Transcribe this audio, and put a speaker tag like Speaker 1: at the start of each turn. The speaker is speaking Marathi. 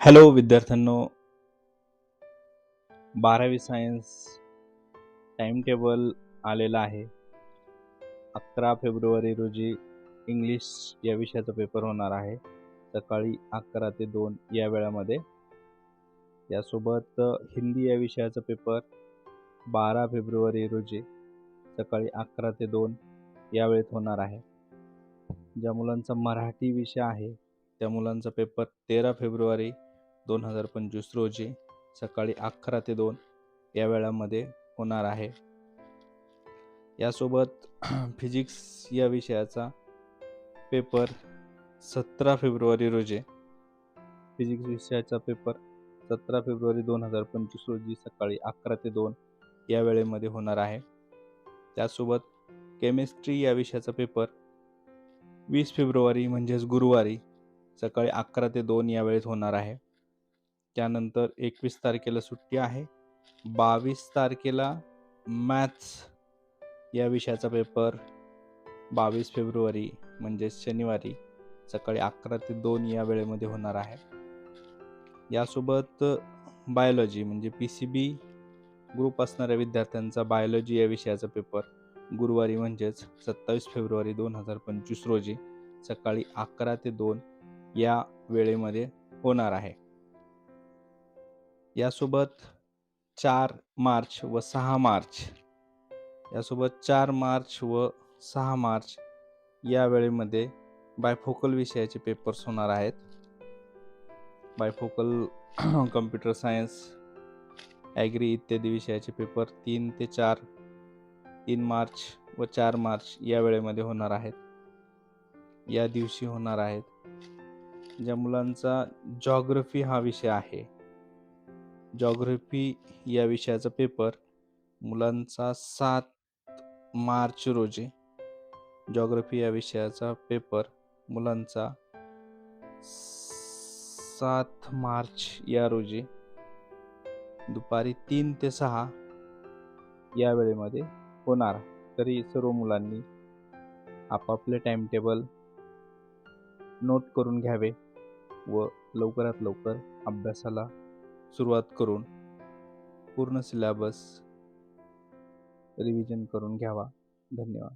Speaker 1: हॅलो विद्यार्थ्यांनो, 12वी सायन्स टाइम टेबल आलेला आहे. 11 फेब्रुवारी रोजी इंग्लिश या विषयाचा पेपर होणार आहे, सकाळी 11 ते 2 या वेळामध्ये. यासोबत हिंदी या विषयाचा पेपर 12 फेब्रुवारी रोजी सकाळी 11 ते 2 या वेळेत होणार आहे. ज्या मुलांचा मराठी विषय आहे त्या मुलांचा पेपर 13 फेब्रुवारी 2025 रोजी सकाळी 11 ते 2 या वेळामध्ये होणार आहे. यासोबत फिजिक्स या विषयाचा पेपर 17 फेब्रुवारी रोजी फिजिक्स विषयाचा पेपर 17 फेब्रुवारी 2025 रोजी सकाळी 11 ते 2 या वेळेमध्ये होणार आहे. त्यासोबत केमिस्ट्री या विषयाचा पेपर 20 फेब्रुवारी म्हणजेच गुरुवारी सकाळी 11 ते 2 या वेळेत होणार आहे. त्यानंतर 21 तारखेला सुट्टी आहे. 22 तारखेला मॅथ्स या विषयाचा पेपर 22 फेब्रुवारी म्हणजेच शनिवारी सकाळी 11 ते 2 या वेळेमध्ये होणार आहे. यासोबत बायोलॉजी म्हणजे PCB ग्रुप असणाऱ्या विद्यार्थ्यांचा बायोलॉजी या विषयाचा पेपर गुरुवारी म्हणजेच 27 फेब्रुवारी 2025 रोजी सकाळी 11 ते 2 या वेळेमध्ये होणार आहे. यासोबत 4 मार्च व 6 मार्च या वेळेमध्ये बायफोकल विषयाचे पेपर्स होणार आहेत. बायफोकल कम्प्युटर सायन्स, ॲग्री इत्यादी विषयाचे पेपर 3 मार्च व 4 मार्च या वेळेमध्ये होणार आहेत. या दिवशी होणार आहेत. ज्या मुलांचा जॉग्रफी हा विषय आहे, जॉग्रफी या विषयाचा पेपर मुलांचा 7 मार्च रोजी जॉग्रफी या विषयाचा पेपर मुलांचा 7 मार्च या रोजी दुपारी 3 ते 6 या वेळेमध्ये होणार. तरी सर्व मुलांनी आपापले टाइम टेबल नोट करून घ्यावे व लवकरात लवकर अभ्यासाला सुरुवात करून पूर्ण सिलेबस रिव्हिजन करून घ्यावा. धन्यवाद.